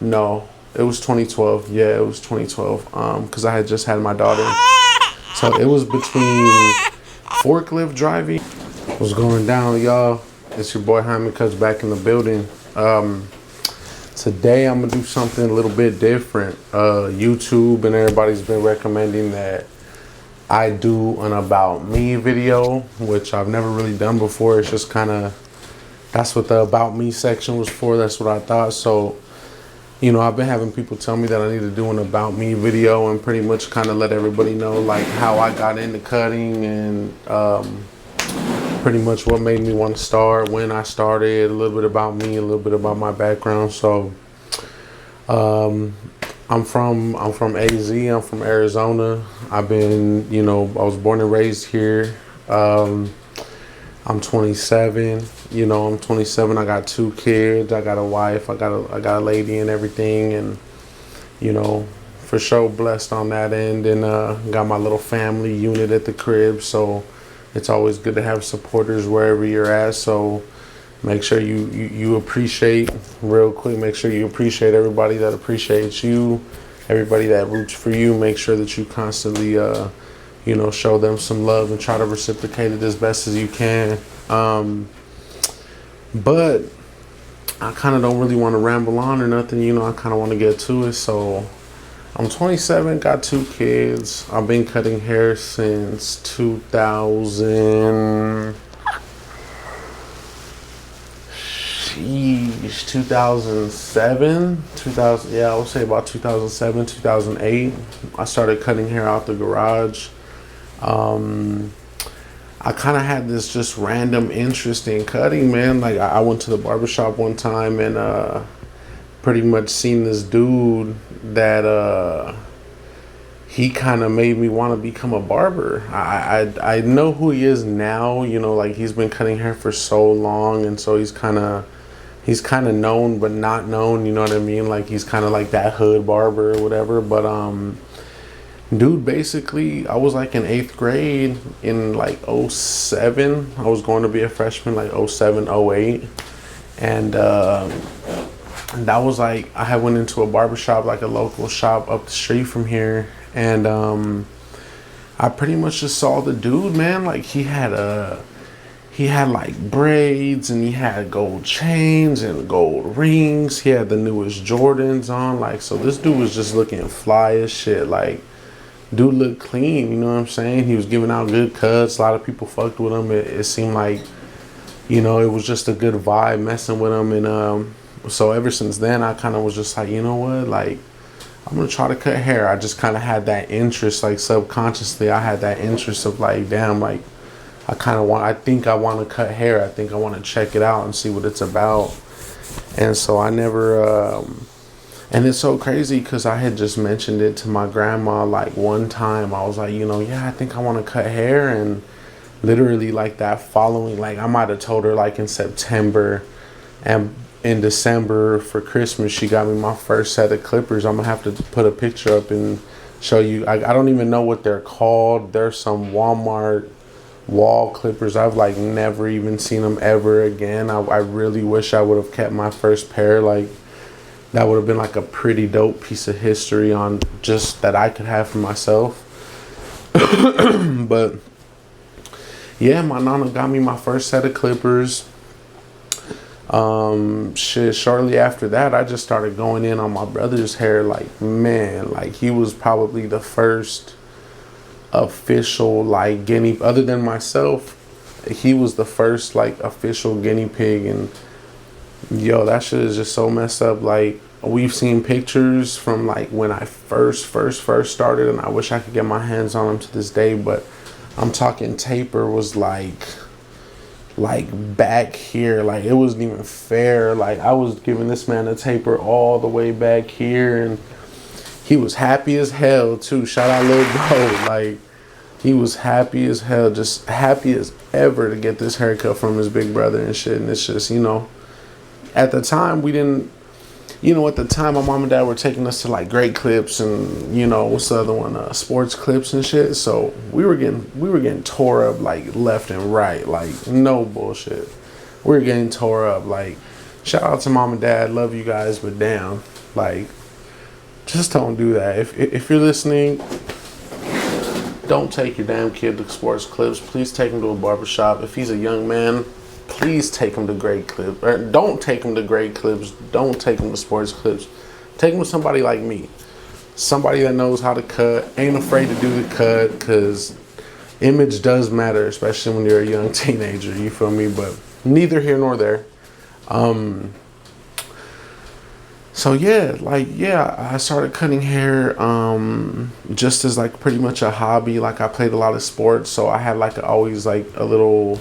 No, it was 2012. Yeah, it was 2012. Because I had just had my daughter. So it was between forklift driving. What's going down, y'all? It's your boy Hyman Cuts back in the building. Today I'm gonna do something a little bit different. YouTube and everybody's been recommending that I do an about me video, which I've never really done before. It's just kind of, that's what the about me section was for. That's what I thought. So, you know, I've been having people tell me that I need to do an about me video and pretty much kind of let everybody know like how I got into cutting and pretty much what made me want to start, when I started, a little bit about me, a little bit about my background. So I'm from AZ. I'm from Arizona. I've been, you know, I was born and raised here. I'm 27. You know, I'm 27. I got 2 kids. I got a wife. I got a lady and everything. And, you know, for sure blessed on that end. And got my little family unit at the crib. So it's always good to have supporters wherever you're at. So make sure you appreciate, real quick, make sure you appreciate everybody that appreciates you, everybody that roots for you. Make sure that you constantly, you know, show them some love and try to reciprocate it as best as you can. But I kind of don't really want to ramble on or nothing, you know, I kind of want to get to it. So I'm 27, got 2 kids. I've been cutting hair since 2007, 2000, yeah, I would say about 2007, 2008. I started cutting hair out the garage. I kind of had this just random interest in cutting, man. Like I went to the barbershop one time and pretty much seen this dude that he kind of made me want to become a barber. I know who he is now, you know, like he's been cutting hair for so long, and so he's kind of known but not known, you know what I mean? Like he's kind of like that hood barber or whatever. But dude, basically I was like in 8th grade in like 07. I was going to be a freshman like 07, 08. And that was like, I had went into a barbershop, like a local shop up the street from here. And I pretty much just saw the dude, man. Like he had like braids, and he had gold chains and gold rings. He had the newest Jordans on. Like, so this dude was just looking fly as shit. Like, dude looked clean, you know what I'm saying? He was giving out good cuts. A lot of people fucked with him. It seemed like, you know, it was just a good vibe messing with him. And so ever since then, I kind of was just like, you know what, like, I'm gonna try to cut hair. I just kind of had that interest, like subconsciously I had that interest of like, damn, like I think I want to cut hair. I think I want to check it out and see what it's about. And so I never and it's so crazy because I had just mentioned it to my grandma like one time. I was like, you know, yeah, I think I want to cut hair. And literally like that following, like I might have told her like in September, and in December for Christmas she got me my first set of clippers. I'm gonna have to put a picture up and show you. I don't even know what they're called. There's some Walmart wall clippers. I've like never even seen them ever again. I really wish I would have kept my first pair. Like that would have been like a pretty dope piece of history on just that I could have for myself. But yeah, my nana got me my first set of clippers. Shortly after that, I just started going in on my brother's hair. Like, man, like he was probably the first official like guinea, other than myself, he was the first like official guinea pig. And yo, that shit is just so messed up. Like we've seen pictures from like when I first started, and I wish I could get my hands on them to this day, but I'm talking taper was like back here. Like it wasn't even fair. Like I was giving this man a taper all the way back here, and he was happy as hell too. Shout out little bro. Like he was happy as hell, just happy as ever to get this haircut from his big brother and shit. And it's just, you know, at the time we didn't, you know, at the time my mom and dad were taking us to like Great Clips and, you know, what's the other one, Sports Clips and shit. So we were getting tore up like left and right, like no bullshit. We were getting tore up. Like shout out to mom and dad, love you guys, but damn. Like, just don't do that. If you're listening, don't take your damn kid to sports clips. Please take him to a barbershop. If he's a young man, please take him to great clips. Or don't take him to great clips. Don't take him to sports clips. Take him to somebody like me. Somebody that knows how to cut, ain't afraid to do the cut, because image does matter, especially when you're a young teenager, you feel me? But neither here nor there. So yeah, I started cutting hair just as like pretty much a hobby. Like I played a lot of sports, so I had like always like a little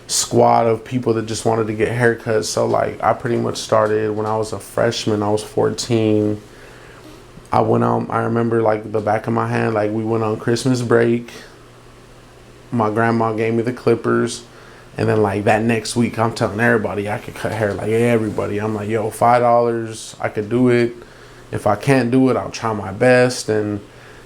squad of people that just wanted to get haircuts. So like I pretty much started when I was a freshman. I was 14. I went on, I remember like the back of my hand, like we went on Christmas break. My grandma gave me the clippers. And then like that next week, I'm telling everybody I could cut hair, like everybody. I'm like, yo, $5, I could do it. If I can't do it, I'll try my best. And,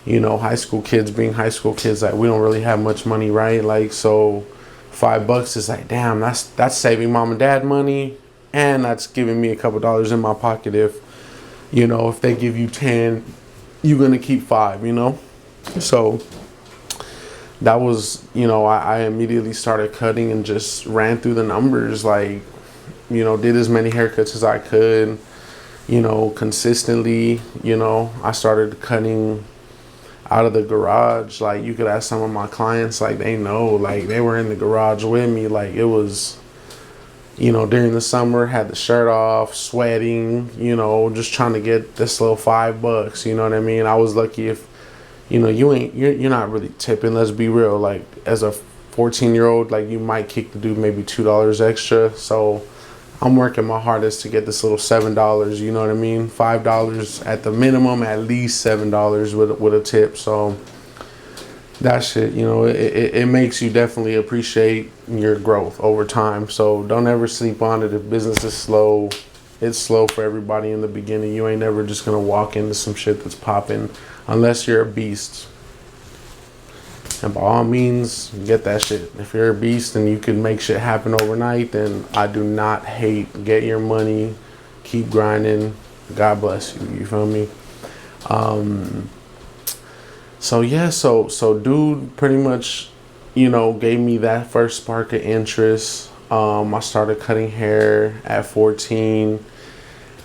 you know, high school kids being high school kids, like we don't really have much money, right? Like, so $5 is like, damn, that's saving mom and dad money. And that's giving me a couple dollars in my pocket. If, you know, if they give you 10, you're going to keep 5, you know? So that was, you know, I immediately started cutting and just ran through the numbers, like, you know, did as many haircuts as I could, you know, consistently. You know, I started cutting out of the garage. Like, you could ask some of my clients, like, they know, like, they were in the garage with me. Like, it was, you know, during the summer, had the shirt off, sweating, you know, just trying to get this little $5, you know what I mean? I was lucky if, you know, you're not really tipping, let's be real. Like, as a 14-year-old, like, you might kick the dude maybe $2 extra. So I'm working my hardest to get this little $7, you know what I mean? $5 at the minimum, at least $7 with a tip. So that shit, you know, it makes you definitely appreciate your growth over time. So don't ever sleep on it. If business is slow, it's slow for everybody in the beginning. You ain't never just gonna walk into some shit that's popping unless you're a beast. And by all means, get that shit. If you're a beast and you can make shit happen overnight, then I do not hate. Get your money, keep grinding. God bless you. You feel me? So yeah, so dude pretty much, you know, gave me that first spark of interest. I started cutting hair at 14.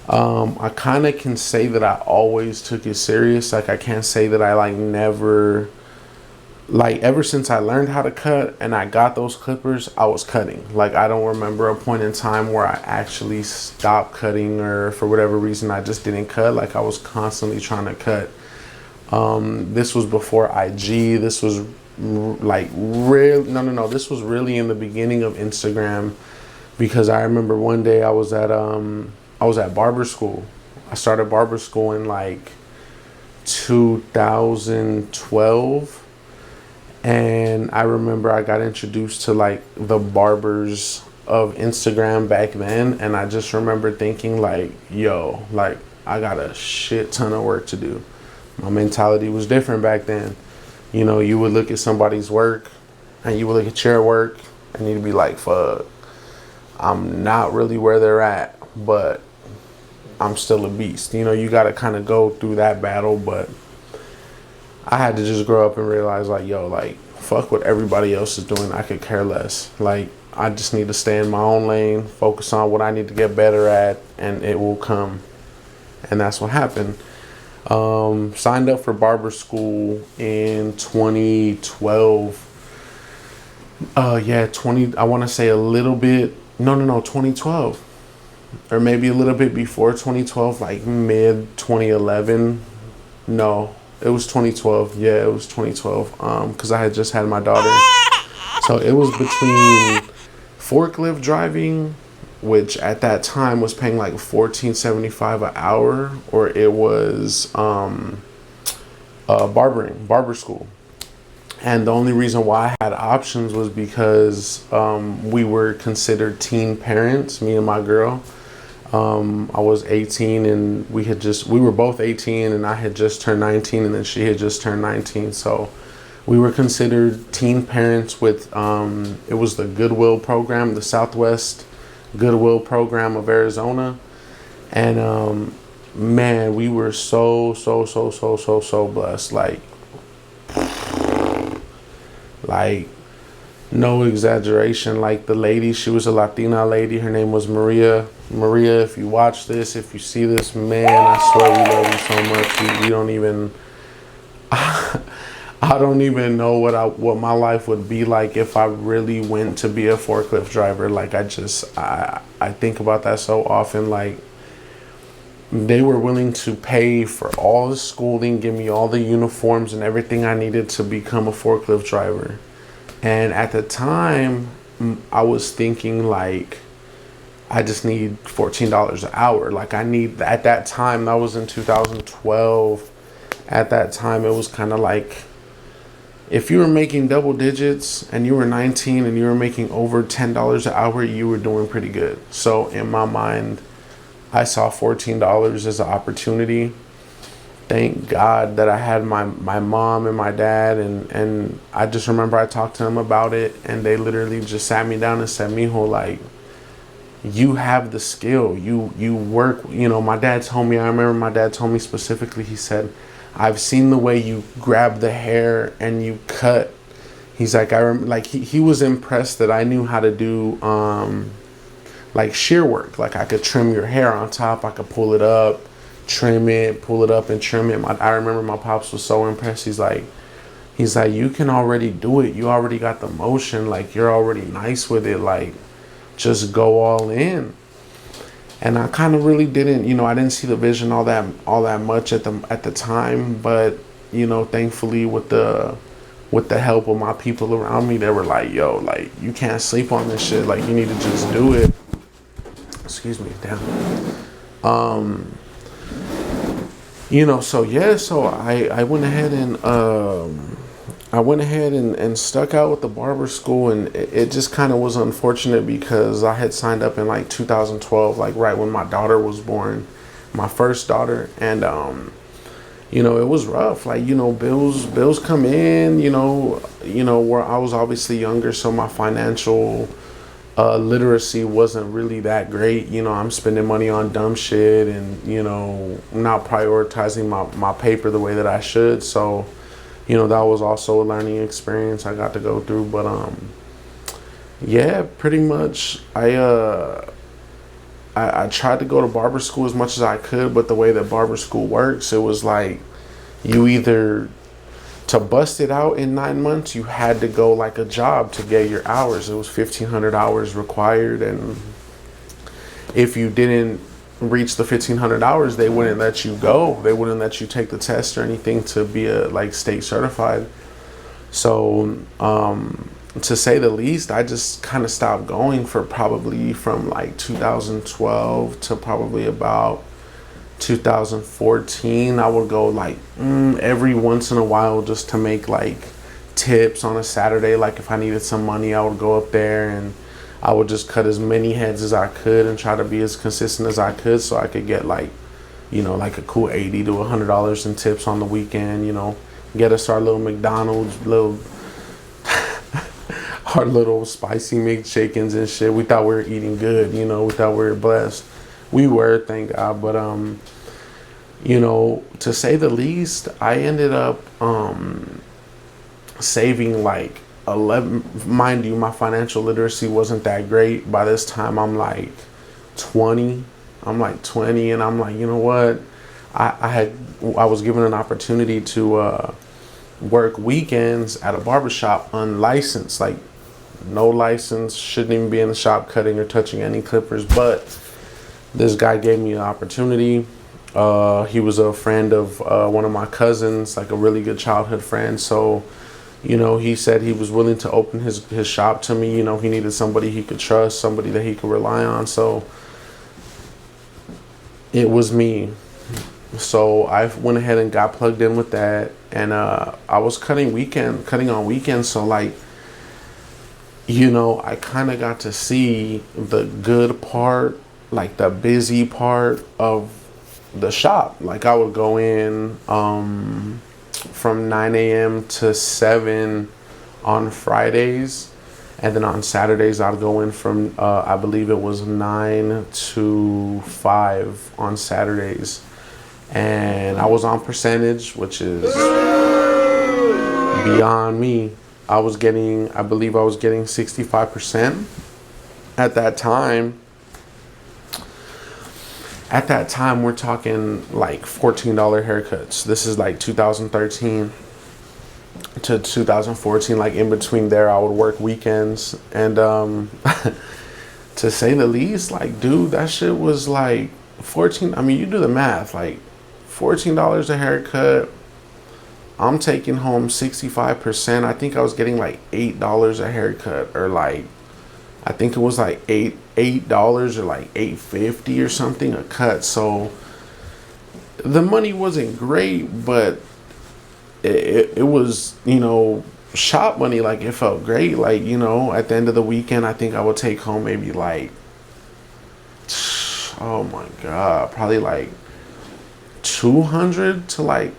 I kind of can say that I always took it serious. Like, I can't say that I like never, like, ever since I learned how to cut and I got those clippers, I was cutting. Like, I don't remember a point in time where I actually stopped cutting, or for whatever reason I just didn't cut. Like, I was constantly trying to cut. This was before IG. This was like no, this was really in the beginning of Instagram, because I remember one day I was at barber school. I started barber school in like 2012, and I remember I got introduced to like the barbers of Instagram back then, and I just remember thinking like, yo, like, I got a shit ton of work to do. My mentality was different back then. You know, you would look at somebody's work and you would look at your work and you'd be like, fuck, I'm not really where they're at, but I'm still a beast. You know, you got to kind of go through that battle. But I had to just grow up and realize, like, yo, like, fuck what everybody else is doing. I could care less. Like, I just need to stay in my own lane, focus on what I need to get better at, and it will come. And that's what happened. Signed up for barber school in 2012. I want to say a little bit, no, 2012. Or maybe a little bit before 2012, like mid 2011. No, it was 2012. Yeah, it was 2012. Because I had just had my daughter. So it was between forklift driving, which at that time was paying like $14.75 an hour, or it was barber school. And the only reason why I had options was because we were considered teen parents, me and my girl. I was 18 and we were both 18, and I had just turned 19, and then she had just turned 19. So we were considered teen parents with, it was the Goodwill program, the Southwest Goodwill program of Arizona. And man, we were so blessed. Like no exaggeration. Like the lady, she was a Latina lady. Her name was Maria. Maria, if you watch this, if you see this, man, I swear we love you so much. We don't even. I don't even know what my life would be like if I really went to be a forklift driver. Like I think about that so often. Like they were willing to pay for all the schooling, give me all the uniforms and everything I needed to become a forklift driver. And at the time, I was thinking like I just need $14 an hour. Like I need at that time, that was in 2012. At that time, it was kind of like if you were making double digits and you were 19 and you were making over $10 an hour, you were doing pretty good. So in my mind, I saw $14 as an opportunity. Thank God that I had my mom and my dad, and I just remember I talked to them about it, and they literally just sat me down and said, "Mijo, like, you have the skill. You work." You know, my dad told me. I remember my dad told me specifically. He said, "I've seen the way you grab the hair and you cut." He's like, like he was impressed that I knew how to do like shear work. Like I could trim your hair on top. I could pull it up, trim it, pull it up and trim it. I remember my pops was so impressed. He's like, you can already do it. You already got the motion. Like you're already nice with it. Like just go all in. And I kind of really didn't, I didn't see the vision all that much at the time. But thankfully with the help of my people around me, they were like, "Yo, like you can't sleep on this shit. Like you need to just do it." Excuse me, damn. So I went ahead and stuck out with the barber school, and it just kind of was unfortunate because I had signed up in like 2012, like right when my daughter was born, my first daughter, and it was rough. Like bills come in, where I was obviously younger, so my financial literacy wasn't really that great. I'm spending money on dumb shit and not prioritizing my paper the way that I should. So that was also a learning experience I got to go through. But yeah, pretty much I tried to go to barber school as much as I could, but the way that barber school works, it was like you either, to bust it out in 9 months, you had to go like a job to get your hours. It was 1,500 hours required, and if you didn't reach the 1,500 hours, they wouldn't let you go. They wouldn't let you take the test or anything to be like state certified. So to say the least, I just kind of stopped going for probably from like 2012 to probably about 2014. I would go like every once in a while just to make like tips on a Saturday. Like if I needed some money, I would go up there and I would just cut as many heads as I could and try to be as consistent as I could so I could get like like a cool $80 to $100 in tips on the weekend. Get us our little McDonald's, our little spicy McChickens and shit. We thought we were eating good. We thought we were blessed. We were, thank God. But to say the least, I ended up saving like 11. Mind you, my financial literacy wasn't that great. By this time, I'm like 20. And I'm like, you know what? I was given an opportunity to work weekends at a barbershop unlicensed, like no license, shouldn't even be in the shop cutting or touching any clippers, but this guy gave me an opportunity. He was a friend of one of my cousins, like a really good childhood friend. So, he said he was willing to open his shop to me. He needed somebody he could trust, somebody that he could rely on. So it was me. So I went ahead and got plugged in with that. And I was cutting on weekends. So like, I kind of got to see the good part, like the busy part of the shop. Like I would go in from 9 a.m. to 7 on Fridays, and then on Saturdays I'd go in from I believe it was 9 to 5 on Saturdays. and I was on percentage, which is beyond me. I believe I was getting 65% at that time. At that time, we're talking like $14 haircuts. This is like 2013 to 2014. Like in between there, I would work weekends. And to say the least, like, dude, that shit was like 14. I mean, you do the math, like $14 a haircut. I'm taking home 65%. I think I was getting like $8 a haircut, or like, I think it was like $8 or like $8.50 or something a cut. So the money wasn't great, but it was, shop money. Like, it felt great. Like, at the end of the weekend, I think I would take home maybe like, oh my God, probably like 200 to like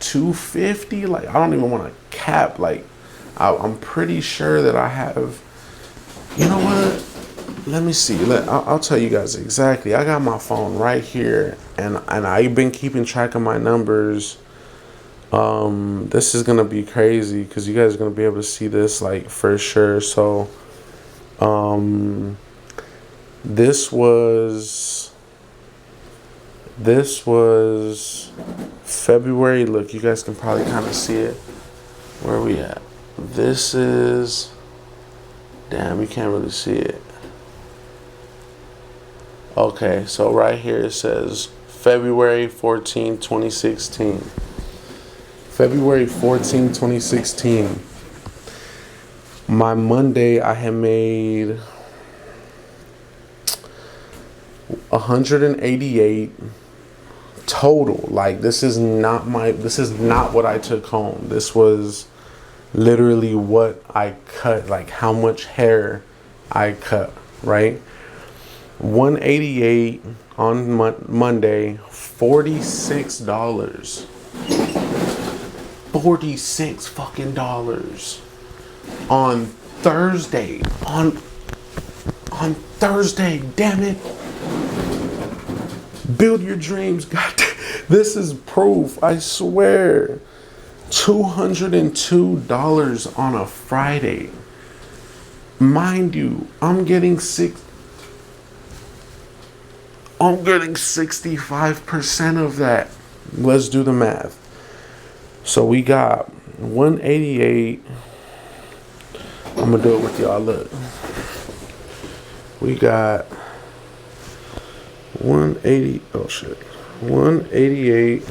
250. Like, I don't even want to cap. Like, I'm pretty sure that I have, you know what? Let me see. I'll tell you guys exactly. I got my phone right here, and I've been keeping track of my numbers. This is gonna be crazy because you guys are gonna be able to see this like for sure. So, this was February. Look, you guys can probably kind of see it. Where are we at? This is. Damn, you can't really see it. Okay, so right here it says February 14, 2016. February 14, 2016. My Monday, I had made 188 total. Like, this is not what I took home. This was literally what I cut, like how much hair I cut, right? 188 on Monday, $46. $46 fucking dollars on Thursday. On Thursday, damn it. Build your dreams, God. This is proof, I swear. $202 on a Friday. Mind you, I'm getting 65% of that. Let's do the math. So we got 188. I'm gonna do it with y'all. Look, we got 180. Oh shit, 188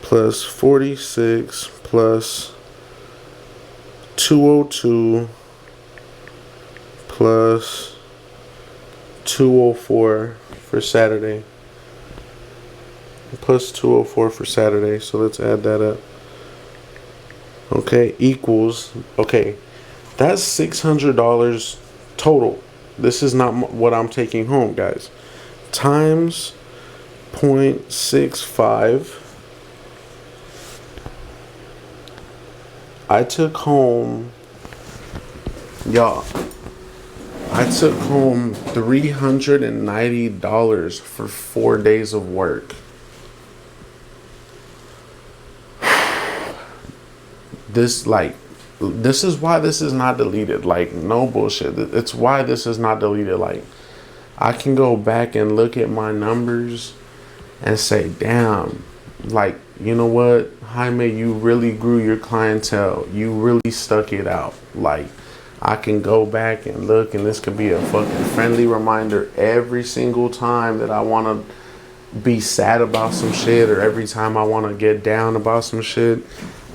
plus 46 plus 202 plus 204 for Saturday. Plus 204 for Saturday. So let's add that up. Okay, equals. Okay, that's $600 total. This is not what I'm taking home, guys. Times 0.65. I took home, y'all, I took home $390 for 4 days of work. This is why this is not deleted. Like, no bullshit. It's why this is not deleted. Like, I can go back and look at my numbers and say, damn, like, you know what, Jaime, you really grew your clientele. You really stuck it out. Like, I can go back and look, and this could be a fucking friendly reminder every single time that I want to be sad about some shit, or every time I want to get down about some shit.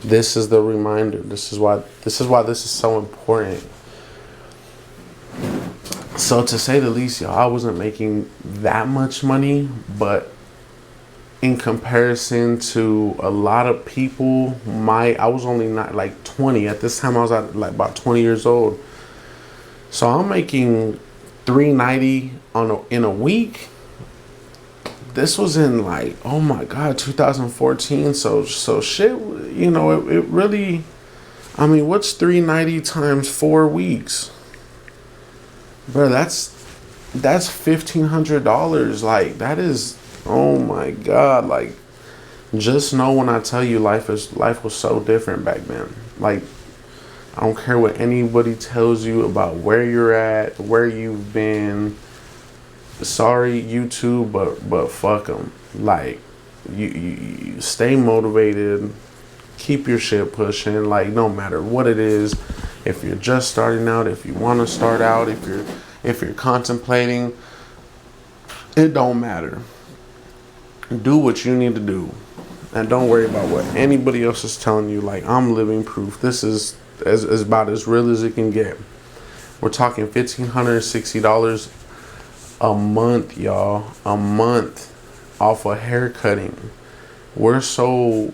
This is the reminder. This is why this is so important. So, to say the least, y'all, I wasn't making that much money, but in comparison to a lot of people, I was only not like 20 at this time. I was at like about 20 years old. So I'm making $390 in a week. This was in like, oh my God, 2014. So shit, you know, it really, I mean, what's $390 times 4 weeks? Bro, that's $1,500. Like, that is, Oh my God. Like, just know when I tell you life was so different back then. Like, I don't care what anybody tells you about where you're at, where you've been. Sorry, YouTube, but fuck them. Like, you stay motivated, keep your shit pushing. Like, no matter what it is, if you're just starting out, if you want to start out, if you're contemplating, it don't matter. Do what you need to do, and don't worry about what anybody else is telling you. Like, I'm living proof. This is as about as real as it can get. We're talking $1,560 a month, y'all. A month off of hair cutting. We're so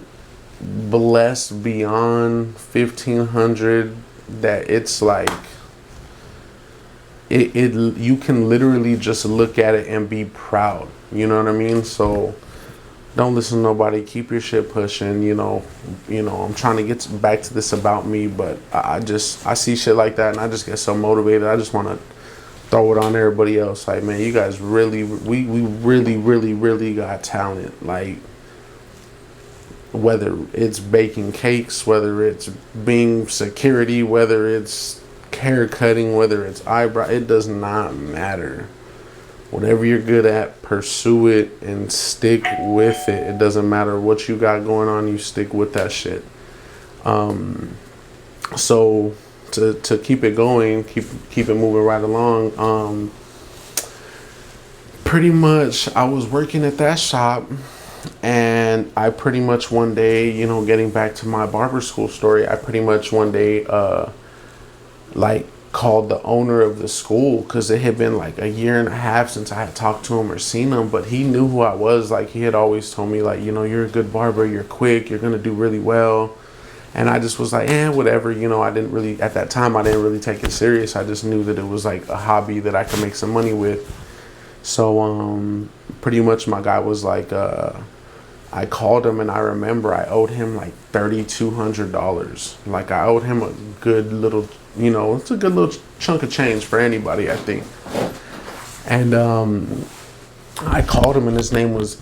blessed beyond 1,500 that it's like it you can literally just look at it and be proud. You know what I mean? So don't listen to nobody. Keep your shit pushing. I'm trying to get back to this about me, but I see shit like that and I just get so motivated. I just want to throw it on everybody else. Like, man, you guys really, we really, really, really got talent. Like, whether it's baking cakes, whether it's being security, whether it's hair cutting, whether it's eyebrow, it does not matter. Whatever you're good at, pursue it and stick with it. It doesn't matter what you got going on, you stick with that shit. So to keep it going, keep it moving right along. Pretty much, I was working at that shop, and I pretty much one day, getting back to my barber school story, I pretty much one day, like, called the owner of the school, because it had been like a year and a half since I had talked to him or seen him, but he knew who I was. Like, he had always told me, like, you're a good barber, you're quick, you're gonna do really well. And I just was like, whatever. I didn't really, at that time, I didn't really take it serious. I just knew that it was like a hobby that I could make some money with. So pretty much my guy was like, I called him, and I remember I owed him like $3,200. Like, I owed him a good little, it's a good little chunk of change for anybody, I think. And I called him, and his name was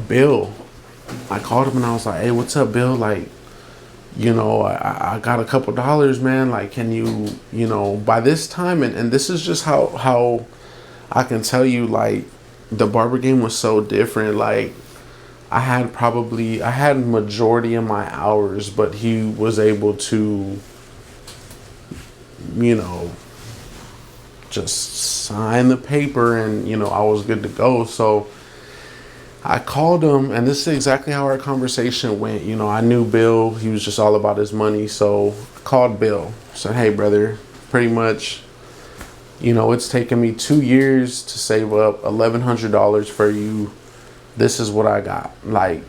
Bill. I called him and I was like, hey, what's up, Bill? Like, I got a couple dollars, man. Like, can you, by this time, and this is just how I can tell you, like, the barber game was so different. Like, I had majority of my hours, but he was able to, just sign the paper, and, I was good to go. So I called him, and this is exactly how our conversation went. I knew Bill, he was just all about his money. So I called Bill, said, hey, brother, pretty much, it's taken me 2 years to save up $1,100 for you. This is what I got. Like,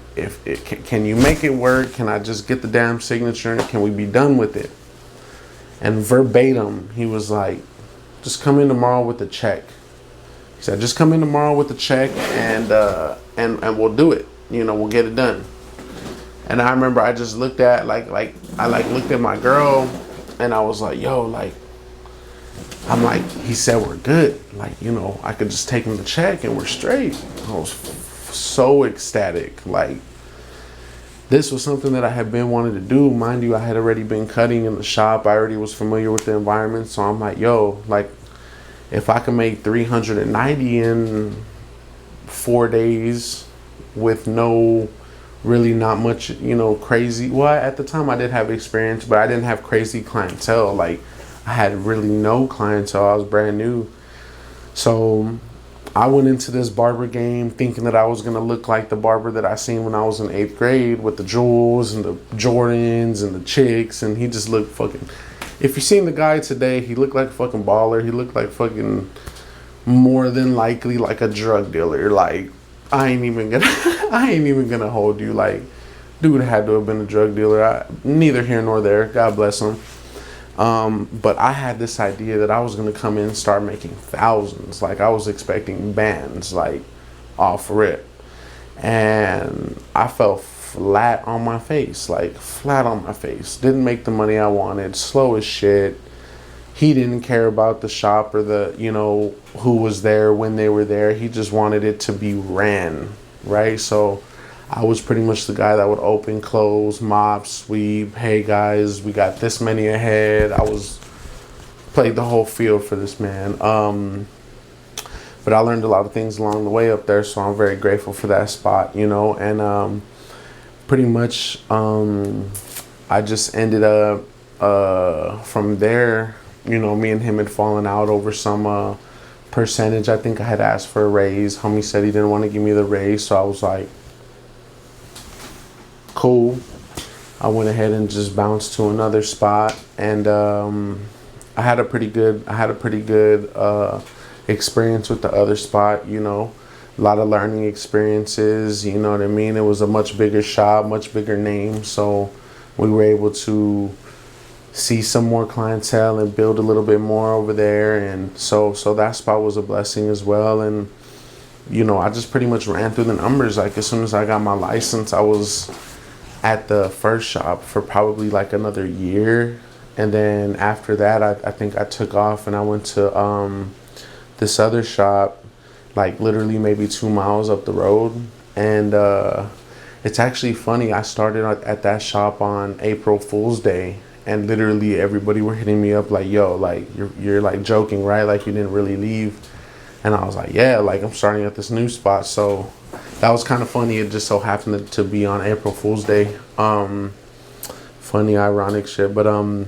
can you make it work? Can I just get the damn signature, and can we be done with it? And verbatim, he was like, just come in tomorrow with the check. He said, just come in tomorrow with the check, and we'll do it. We'll get it done. And I remember I just looked at looked at my girl, and I was like, yo, like, I'm like, he said we're good. Like, I could just take him the check and we're straight. I was so ecstatic. Like, this was something that I had been wanting to do. Mind you, I had already been cutting in the shop. I already was familiar with the environment. So I'm like, yo, like, if I can make 390 in 4 days with not much, crazy. Well, at the time I did have experience, but I didn't have crazy clientele. Like, I had really no clientele. I was brand new. So I went into this barber game thinking that I was going to look like the barber that I seen when I was in 8th grade, with the jewels and the Jordans and the chicks. And he just looked fucking, if you seen the guy today, he looked like a fucking baller. He looked like fucking, more than likely, like a drug dealer. Like, I ain't even gonna hold you. Like, dude had to have been a drug dealer. Neither here nor there. God bless him. But I had this idea that I was going to come in and start making thousands. Like, I was expecting bands, like, off rip. And I fell flat on my face. Like, flat on my face. Didn't make the money I wanted. Slow as shit. he didn't care about the shop or the, who was there when they were there. He just wanted it to be ran, right? So I was pretty much the guy that would open, close, mop, sweep. Hey guys, we got this many ahead. Played the whole field for this man. But I learned a lot of things along the way up there, so I'm very grateful for that spot, and pretty much I just ended up from there, me and him had fallen out over some percentage. I think I had asked for a raise. Homie said he didn't want to give me the raise, so I was like, cool. I went ahead and just bounced to another spot, and I had a pretty good experience with the other spot. A lot of learning experiences. You know what I mean? It was a much bigger shop, much bigger name, so we were able to see some more clientele and build a little bit more over there, and so that spot was a blessing as well. And I just pretty much ran through the numbers. Like, as soon as I got my license, I was at the first shop for probably like another year, and then after that I think I took off and I went to this other shop, like literally maybe 2 miles up the road. And it's actually funny, I started at that shop on April Fool's Day, and literally everybody were hitting me up like, yo, like you're like joking, right? Like, you didn't really leave. And I was like, yeah, like I'm starting at this new spot. So that was kind of funny. It just so happened to be on April Fool's Day. Funny, ironic shit. But and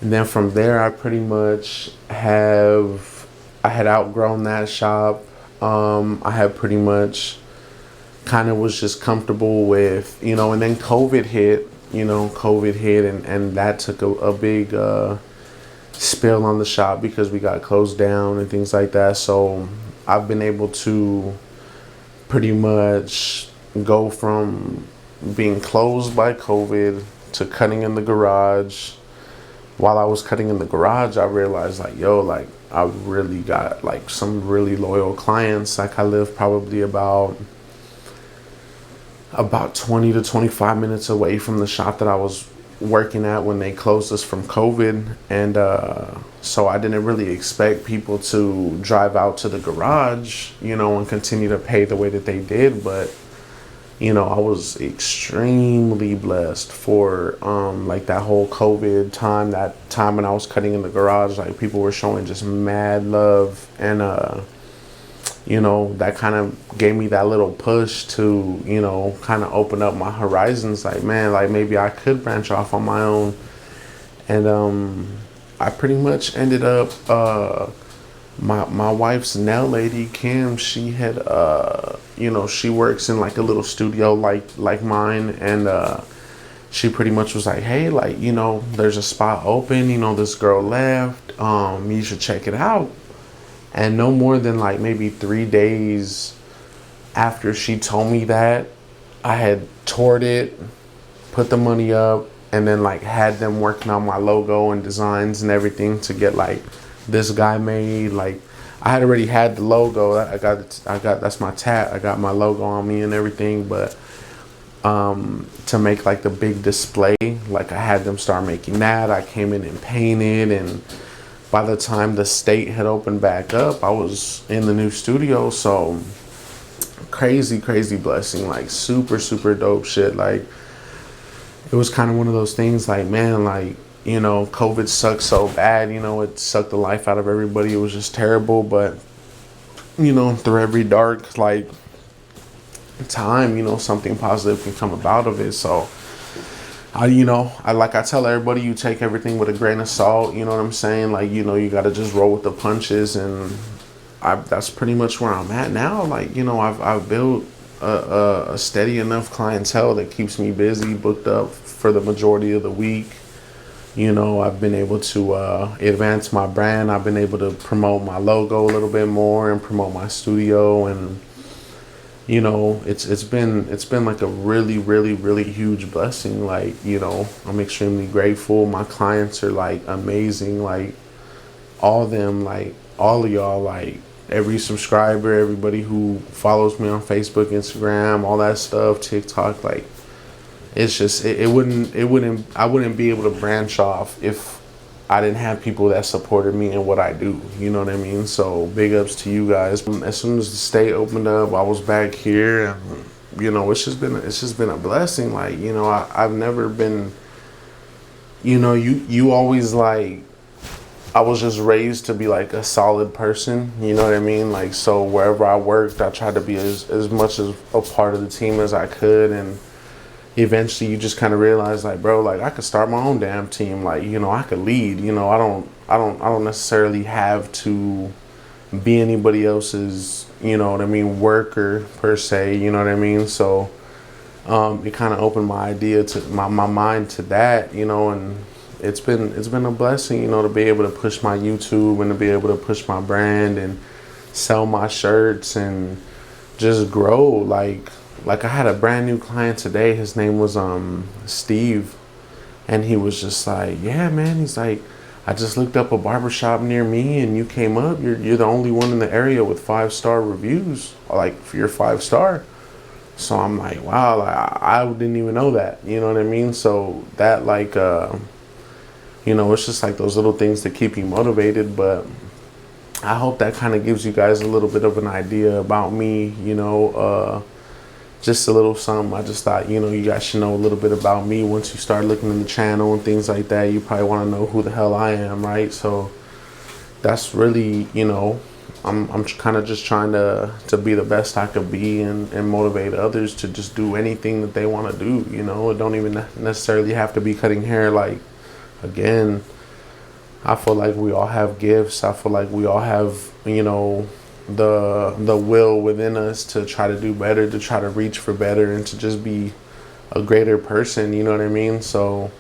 then from there, I pretty much I had outgrown that shop. I had pretty much kind of was just comfortable with, and then COVID hit, and that took a big spill on the shop because we got closed down and things like that. So I've been able to pretty much go from being closed by COVID to cutting in the garage. While I was cutting in the garage, I realized like, yo, like I really got like some really loyal clients. Like, I live probably about 20 to 25 minutes away from the shop that I was working at when they closed us from COVID. And so I didn't really expect people to drive out to the garage, and continue to pay the way that they did. But I was extremely blessed for like that whole COVID time, that time when I was cutting in the garage. Like, people were showing just mad love, and that kind of gave me that little push to, kind of open up my horizons. Like, man, like maybe I could branch off on my own. And I pretty much ended up, my wife's nail lady, Kim, she had, she works in like a little studio like mine. And she pretty much was like, hey, like, there's a spot open, this girl left, you should check it out. And no more than like maybe 3 days after she told me that, I had toured it, put the money up, and then like had them working on my logo and designs and everything to get like this guy made. Like, I had already had the logo. I got that's my tat. I got my logo on me and everything. But to make like the big display, like I had them start making that. I came in and painted, and by the time the state had opened back up, I was in the new studio. So crazy blessing, like super dope shit. Like, it was kind of one of those things like, man, like, COVID sucked so bad, it sucked the life out of everybody. It was just terrible. But, through every dark, like, time, something positive can come about of it. So I tell everybody, you take everything with a grain of salt, you know what I'm saying? Like, you got to just roll with the punches. And that's pretty much where I'm at now. Like, I've built a steady enough clientele that keeps me busy, booked up for the majority of the week. I've been able to advance my brand. I've been able to promote my logo a little bit more and promote my studio. And it's been like a really huge blessing. Like, I'm extremely grateful. My clients are like amazing. Like, all of them, like all of y'all, like every subscriber, everybody who follows me on Facebook, Instagram, all that stuff, TikTok. Like, it's just I wouldn't be able to branch off if I didn't have people that supported me in what I do. You know what I mean? So big ups to you guys. As soon as the state opened up, I was back here, and you know, it's just been a blessing. Like, you know, I've never been, you know, you always like, I was just raised to be like a solid person, you know what I mean? Like, so wherever I worked, I tried to be as much as a part of the team as I could. And eventually you just kind of realize, like, bro, like, I could start my own damn team. Like, you know, I could lead, you know, I don't necessarily have to be anybody else's, you know what I mean, worker per se, you know what I mean? So it kind of opened my mind to that, you know. And it's been a blessing, you know, to be able to push my YouTube and to be able to push my brand and sell my shirts and just grow. Like I had a brand new client today. His name was Steve, and he was just like, yeah, man, he's like, I just looked up a barbershop near me and you came up. You're the only one in the area with 5-star reviews, like, for your 5-star. So I'm like, wow, like, I didn't even know that, you know what I mean? So that, like, you know, it's just like those little things that keep you motivated. But I hope that kind of gives you guys a little bit of an idea about me, you know, just a little something. I just thought, you know, you guys should know a little bit about me. Once you start looking in the channel and things like that, you probably want to know who the hell I am, right? So that's really, you know, I'm kind of just trying to be the best I could be and motivate others to just do anything that they want to do, you know. It don't even necessarily have to be cutting hair. Like, again, I feel like we all have gifts. I feel like we all have, you know, the will within us to try to do better, to try to reach for better, and to just be a greater person, you know what I mean? So,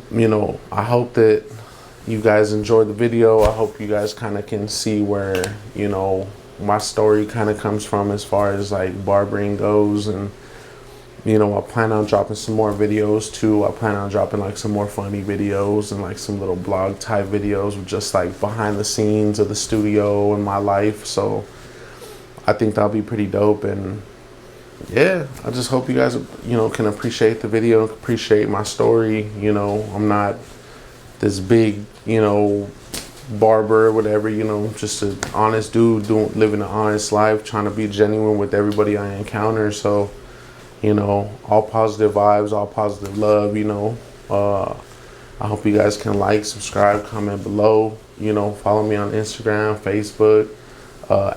you know, I hope that you guys enjoyed the video. I hope you guys kind of can see where, you know, my story kind of comes from as far as like barbering goes. And you know, I plan on dropping some more videos too. I plan on dropping like some more funny videos and like some little blog type videos with just like behind the scenes of the studio and my life. So I think that'll be pretty dope. And yeah, I just hope you guys, you know, can appreciate the video, appreciate my story. You know, I'm not this big, you know, barber or whatever, you know, just an honest dude living an honest life, trying to be genuine with everybody I encounter. So, you know, all positive vibes, all positive love, you know. I hope you guys can like, subscribe, comment below. You know, follow me on Instagram, Facebook,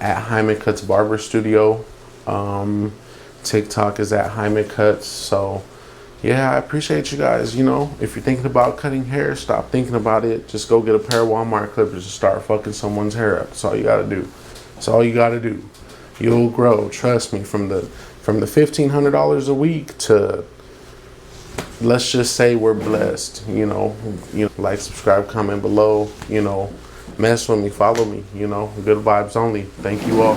at Hyman Cuts Barber Studio. TikTok is at Hyman Cuts. So, yeah, I appreciate you guys. You know, if you're thinking about cutting hair, stop thinking about it. Just go get a pair of Walmart clippers and start fucking someone's hair up. That's all you gotta do. That's all you gotta do. You'll grow. Trust me. From the $1,500 a week to, let's just say we're blessed. You know, like, subscribe, comment below. You know, mess with me, follow me. You know, good vibes only. Thank you all.